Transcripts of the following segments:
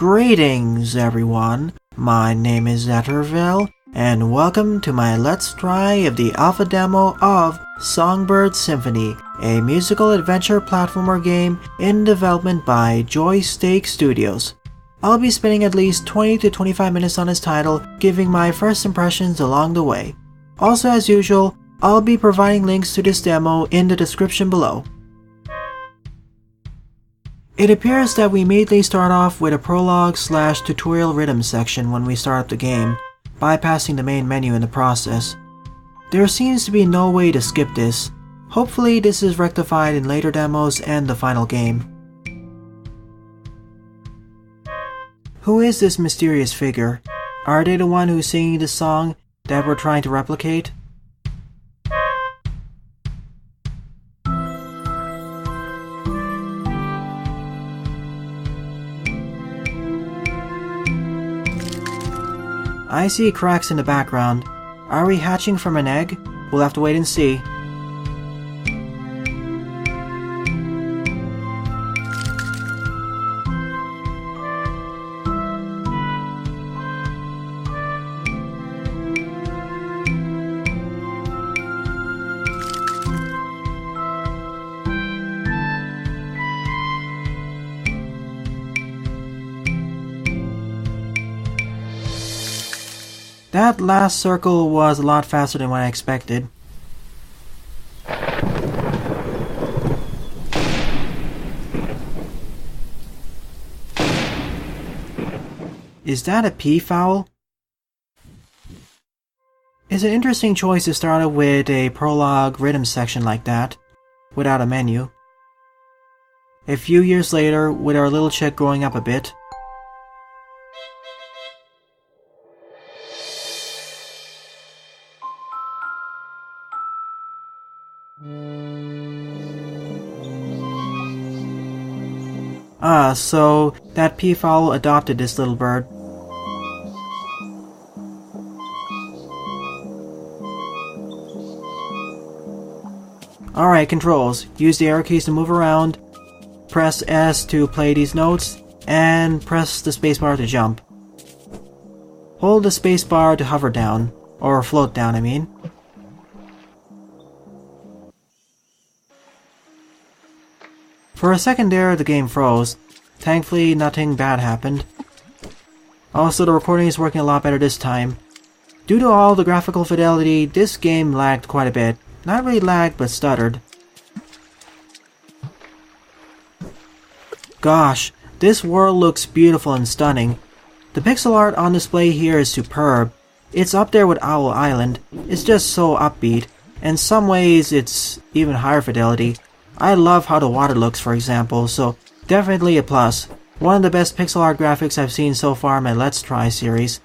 Greetings everyone, my name is Zetterville, and welcome to my Let's Try of the alpha demo of Songbird Symphony, a musical adventure platformer game in development by Joysteak Studios. I'll be spending at least 20 to 25 minutes on this title, giving my first impressions along the way. Also, as usual, I'll be providing links to this demo in the description below. It appears that we immediately start off with a prologue/tutorial rhythm section when we start up the game, bypassing the main menu in the process. There seems to be no way to skip this. Hopefully this is rectified in later demos and the final game. Who is this mysterious figure? Are they the one who's singing the song that we're trying to replicate? I see cracks in the background. Are we hatching from an egg? We'll have to wait and see. That last circle was a lot faster than what I expected. Is that a peafowl? It's an interesting choice to start out with a prologue rhythm section like that, without a menu. A few years later, with our little chick growing up a bit, so that peafowl adopted this little bird. Alright, controls. Use the arrow keys to move around, press S to play these notes, and press the spacebar to jump. Hold the spacebar to hover down, or float down I mean. For a second there, the game froze. Thankfully, nothing bad happened. Also, the recording is working a lot better this time. Due to all the graphical fidelity, this game lagged quite a bit. Not really lagged, but stuttered. Gosh, this world looks beautiful and stunning. The pixel art on display here is superb. It's up there with Owl Island. It's just so upbeat. In some ways, it's even higher fidelity. I love how the water looks, for example, so definitely a plus. One of the best pixel art graphics I've seen so far in my Let's Try series.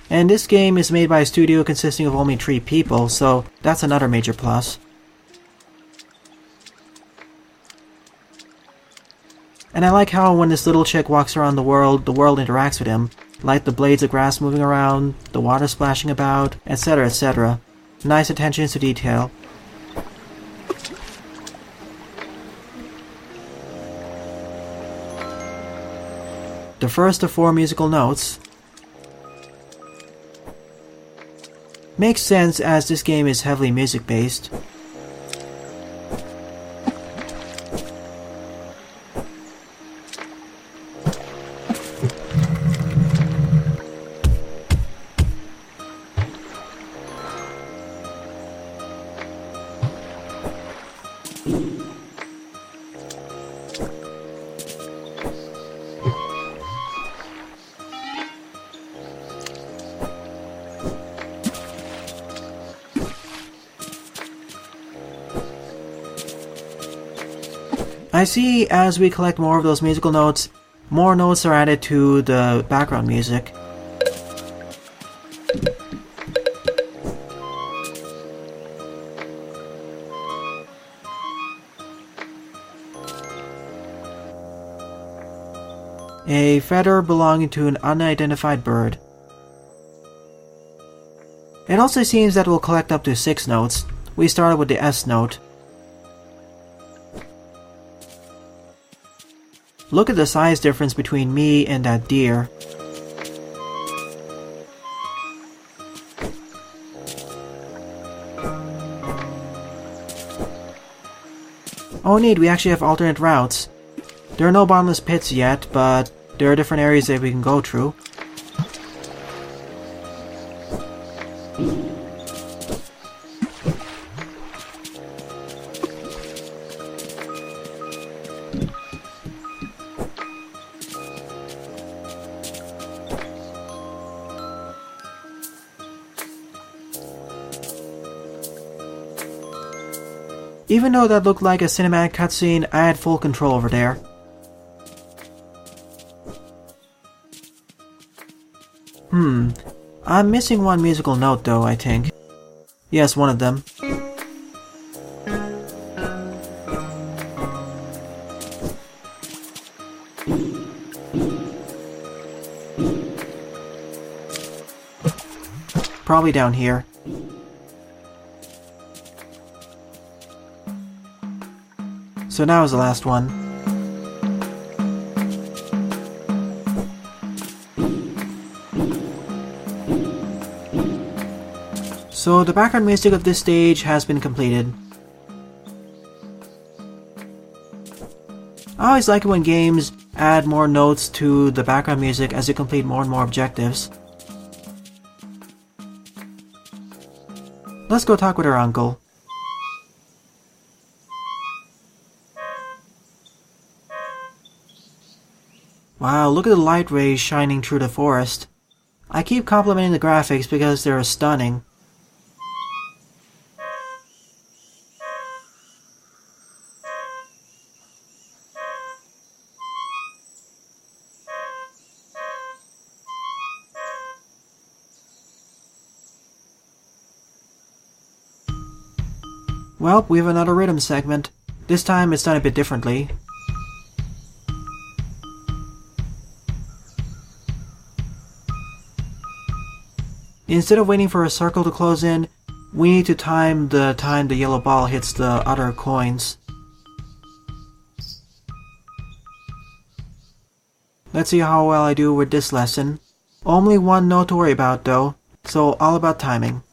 And this game is made by a studio consisting of only 3 people, so that's another major plus. And I like how when this little chick walks around the world interacts with him, like the blades of grass moving around, the water splashing about, etc, etc. Nice attentions to detail. The first of 4 musical notes. Makes sense as this game is heavily music based. I see as we collect more of those musical notes, more notes are added to the background music. A feather belonging to an unidentified bird. It also seems that we'll collect up to 6 notes. We started with the S note. Look at the size difference between me and that deer. Oh neat, we actually have alternate routes. There are no bottomless pits yet, but there are different areas that we can go through. Even though that looked like a cinematic cutscene, I had full control over there. I'm missing one musical note though, I think. Yes, one of them. Probably down here. So now is the last one. So the background music of this stage has been completed. I always like it when games add more notes to the background music as you complete more and more objectives. Let's go talk with our uncle. Wow, look at the light rays shining through the forest. I keep complimenting the graphics because they're stunning. Well, we have another rhythm segment. This time it's done a bit differently. Instead of waiting for a circle to close in, we need to time the yellow ball hits the other coins. Let's see how well I do with this lesson. Only one note to worry about though, so all about timing.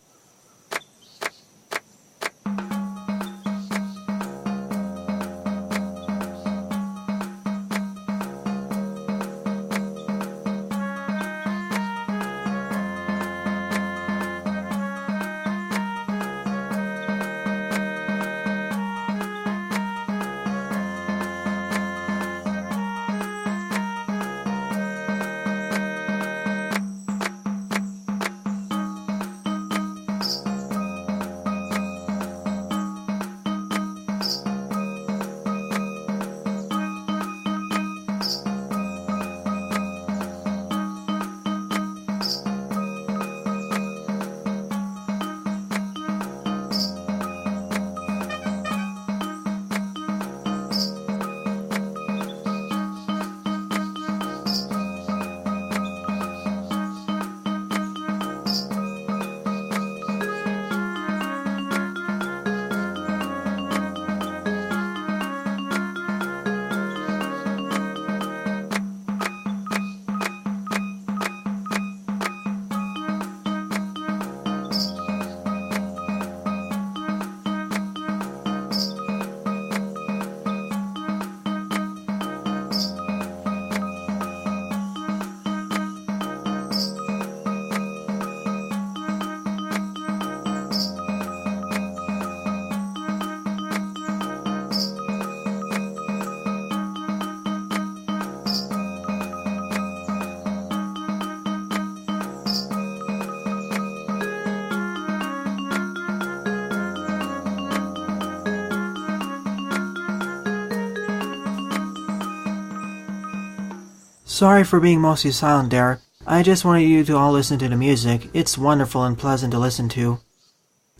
Sorry for being mostly silent there. I just wanted you to all listen to the music. It's wonderful and pleasant to listen to.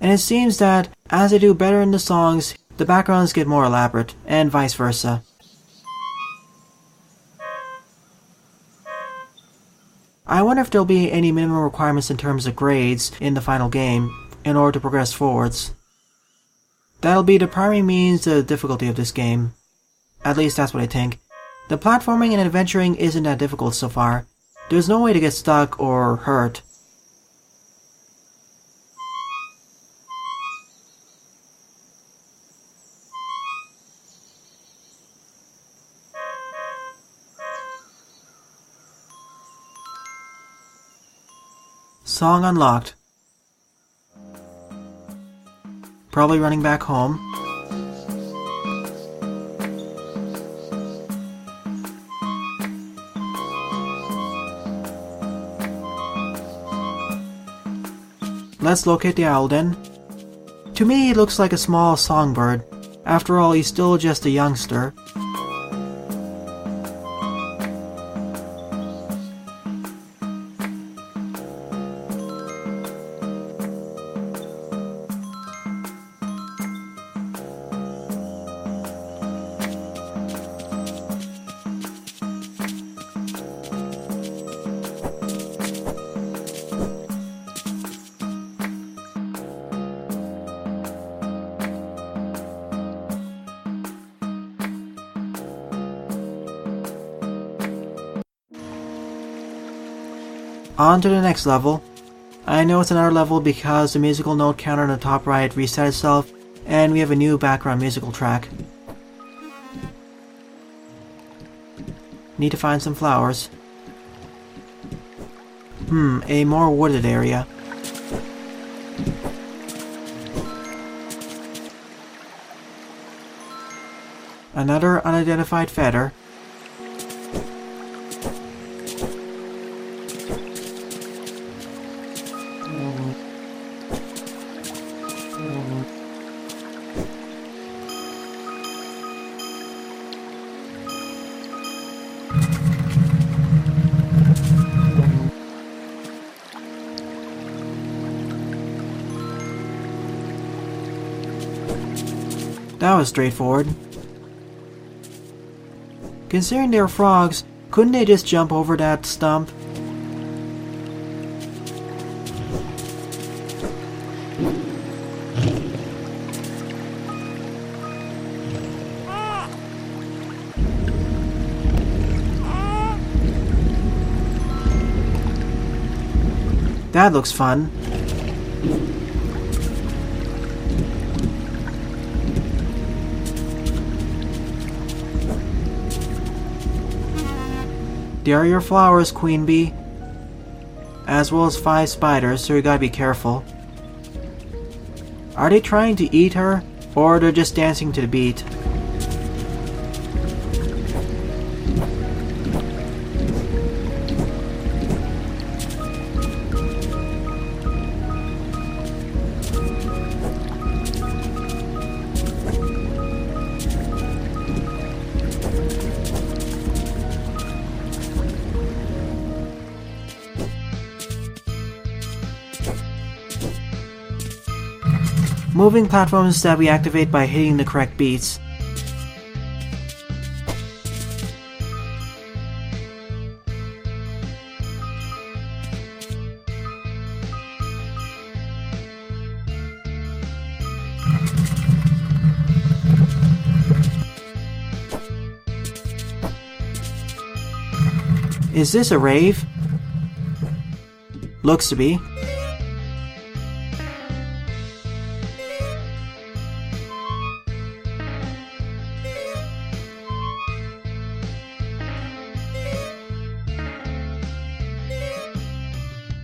And it seems that as I do better in the songs, the backgrounds get more elaborate, and vice versa. I wonder if there'll be any minimum requirements in terms of grades in the final game in order to progress forwards. That'll be the primary means of the difficulty of this game. At least that's what I think. The platforming and adventuring isn't that difficult so far. There's no way to get stuck or hurt. Song unlocked. Probably running back home. Let's locate the owl then. To me, he looks like a small songbird. After all, he's still just a youngster. On to the next level. I know it's another level because the musical note counter on the top right reset itself, and we have a new background musical track. Need to find some flowers. A more wooded area. Another unidentified feather. That was straightforward. Considering they're frogs, couldn't they just jump over that stump? That looks fun. There are your flowers, Queen Bee. As well as 5 spiders, so you gotta be careful. Are they trying to eat her, or they're just dancing to the beat? Moving platforms that we activate by hitting the correct beats. Is this a rave? Looks to be.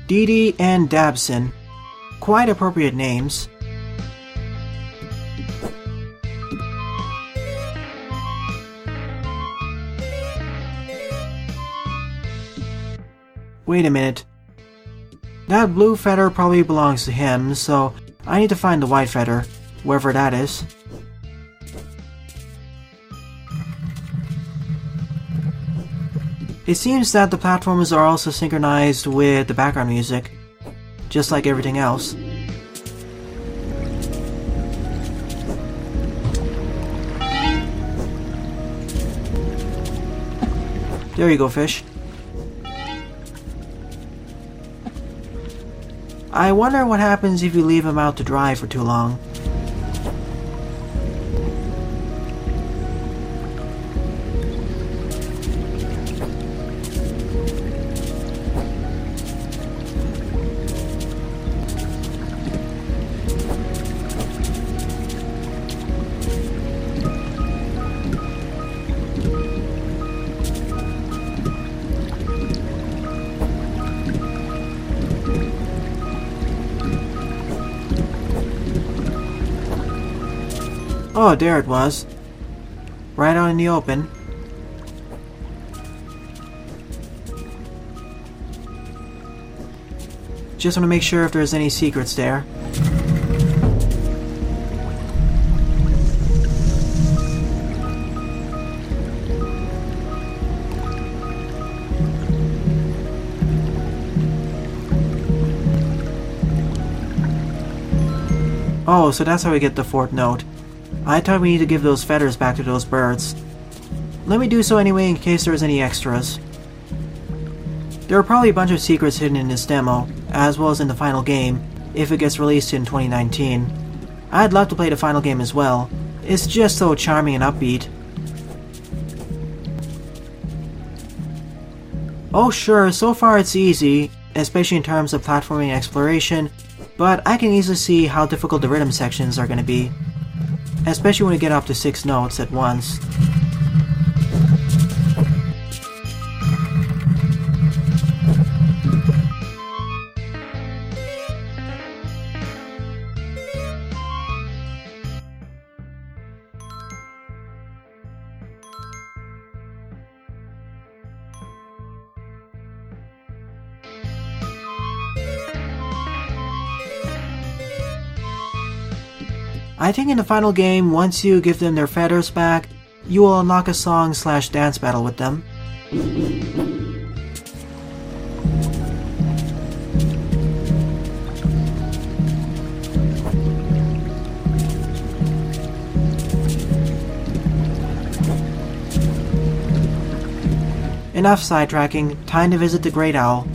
Dee Dee and Dabson. Quite appropriate names. Wait a minute. That blue feather probably belongs to him, so I need to find the white feather, wherever that is. It seems that the platforms are also synchronized with the background music, just like everything else. There you go, fish. I wonder what happens if you leave him out to dry for too long. Oh, there it was. Right out in the open. Just want to make sure if there's any secrets there. Oh, so that's how we get the fourth note. I thought we need to give those feathers back to those birds. Let me do so anyway in case there's any extras. There are probably a bunch of secrets hidden in this demo, as well as in the final game, if it gets released in 2019. I'd love to play the final game as well. It's just so charming and upbeat. Oh sure, so far it's easy, especially in terms of platforming and exploration, but I can easily see how difficult the rhythm sections are going to be. Especially when we get up to 6 notes at once. I think in the final game, once you give them their feathers back, you will unlock a song/dance battle with them. Enough sidetracking, time to visit the Great Owl.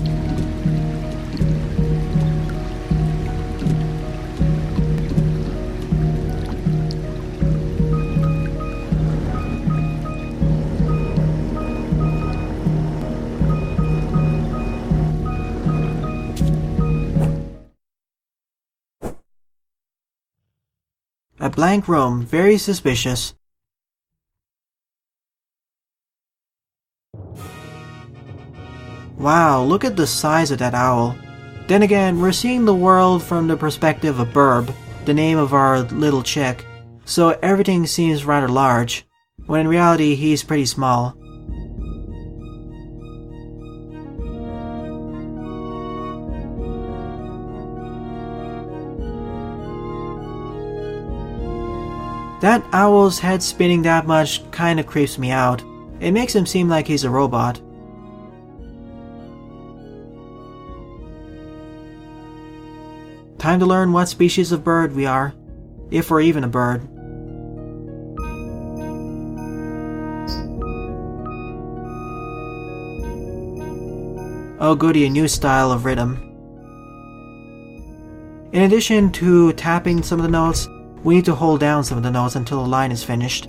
A blank room, very suspicious. Wow, look at the size of that owl. Then again, we're seeing the world from the perspective of Birb, the name of our little chick, so everything seems rather large, when in reality he's pretty small. That owl's head spinning that much kinda creeps me out. It makes him seem like he's a robot. Time to learn what species of bird we are, if we're even a bird. Oh goody, a new style of rhythm. In addition to tapping some of the notes, we need to hold down some of the notes until the line is finished.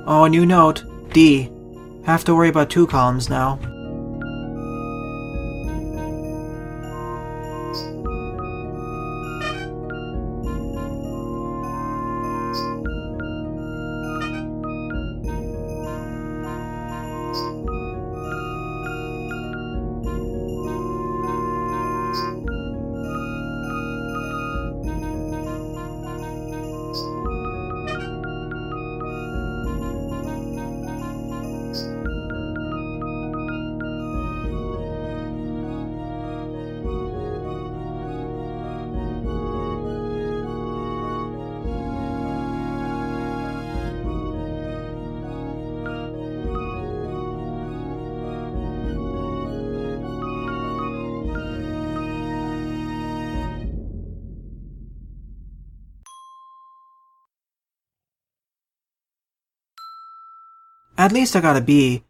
Oh, a new note. D. Have to worry about 2 columns now. At least I got a B.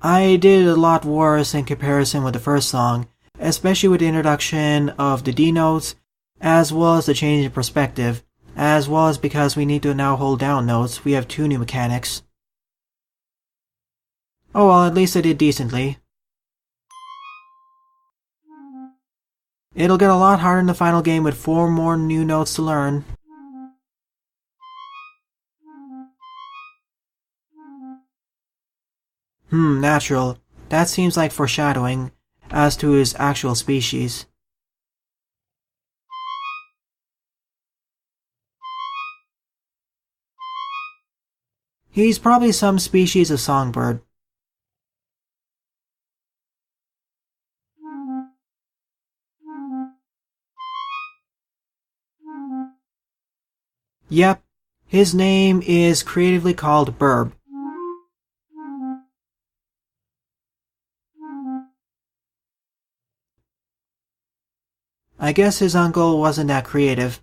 I did a lot worse in comparison with the first song, especially with the introduction of the D notes, as well as the change in perspective, as well as because we need to now hold down notes, we have 2 new mechanics. Oh well, at least I did decently. It'll get a lot harder in the final game with 4 more new notes to learn. Natural. That seems like foreshadowing as to his actual species. He's probably some species of songbird. Yep, his name is creatively called Birb. I guess his uncle wasn't that creative.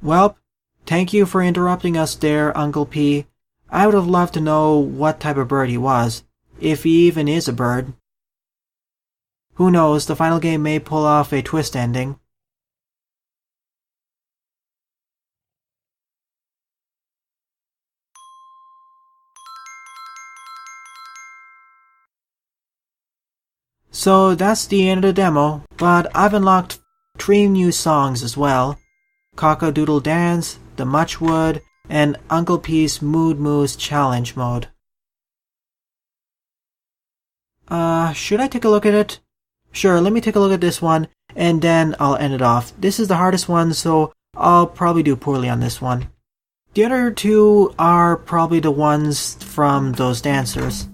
Well, thank you for interrupting us there, Uncle P. I would have loved to know what type of bird he was, if he even is a bird. Who knows, the final game may pull off a twist ending. So that's the end of the demo, but I've unlocked 3 new songs as well. Cock-a-doodle Dance, The Muchwood, and Uncle P's Mood Moose Challenge mode. Should I take a look at it? Sure, let me take a look at this one, and then I'll end it off. This is the hardest one, so I'll probably do poorly on this one. The other 2 are probably the ones from those dancers.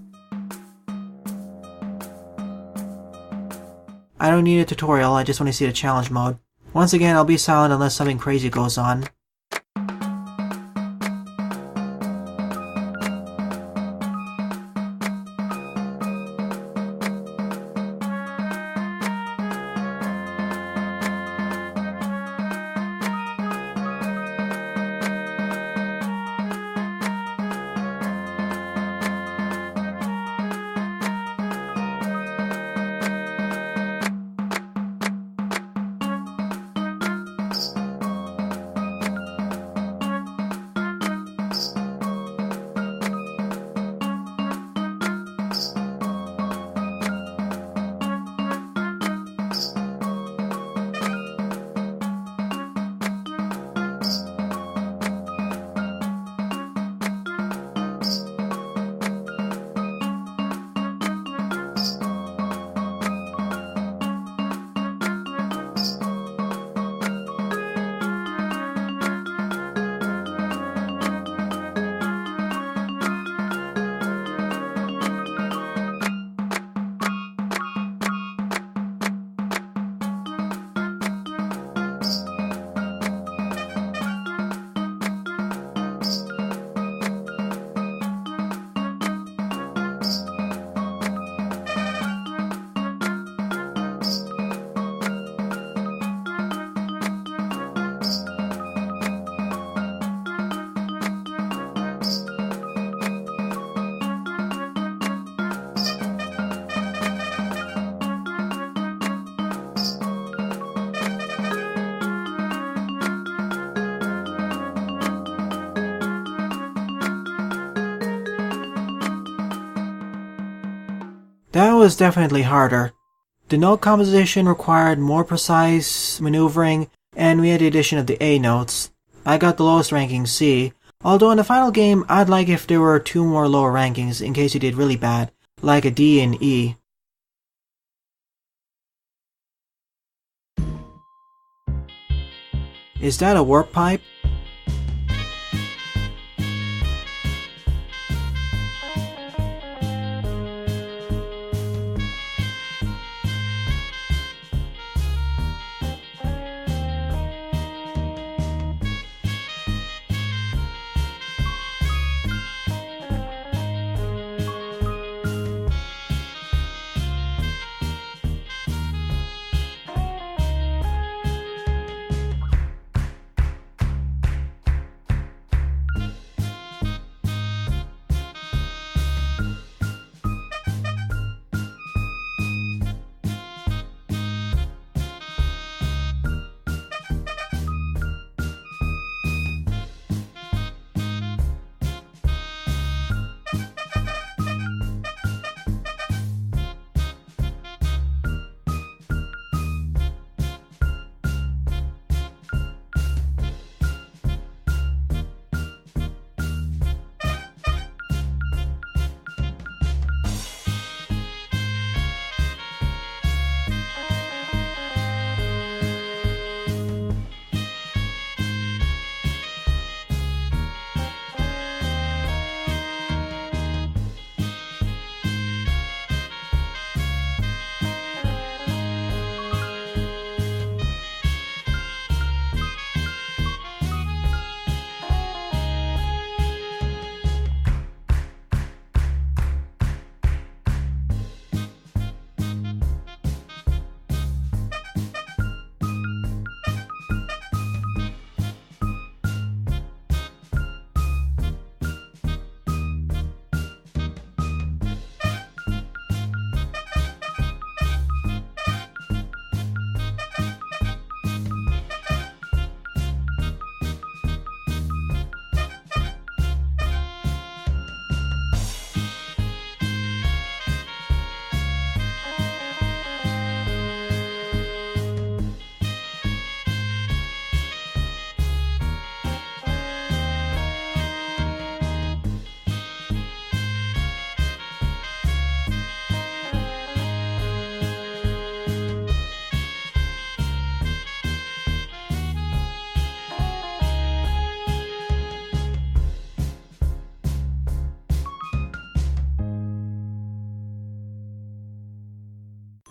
I don't need a tutorial, I just want to see the challenge mode. Once again, I'll be silent unless something crazy goes on. That was definitely harder. The note composition required more precise maneuvering, and we had the addition of the A notes. I got the lowest ranking C, although in the final game I'd like if there were 2 more lower rankings in case you did really bad, like a D and E. Is that a warp pipe?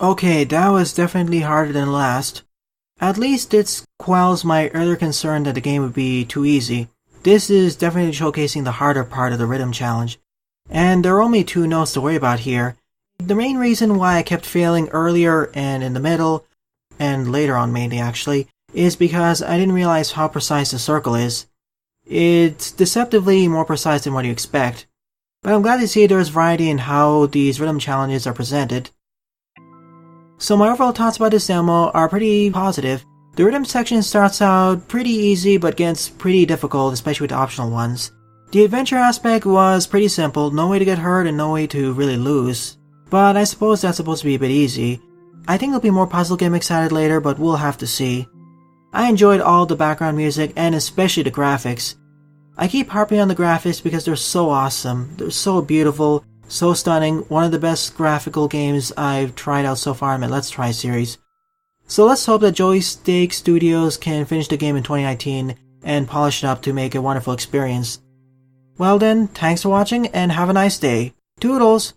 Okay, that was definitely harder than last. At least it quells my earlier concern that the game would be too easy. This is definitely showcasing the harder part of the rhythm challenge. And there are only 2 notes to worry about here. The main reason why I kept failing earlier and in the middle, and later on mainly actually, is because I didn't realize how precise the circle is. It's deceptively more precise than what you expect. But I'm glad to see there's variety in how these rhythm challenges are presented. So my overall thoughts about this demo are pretty positive. The rhythm section starts out pretty easy but gets pretty difficult, especially with the optional ones. The adventure aspect was pretty simple, no way to get hurt and no way to really lose. But I suppose that's supposed to be a bit easy. I think there'll be more puzzle gimmicks added later, but we'll have to see. I enjoyed all the background music and especially the graphics. I keep harping on the graphics because they're so awesome. They're so beautiful. So stunning, one of the best graphical games I've tried out so far in my Let's Try series. So let's hope that Joysteak Studios can finish the game in 2019 and polish it up to make a wonderful experience. Well then, thanks for watching and have a nice day. Toodles!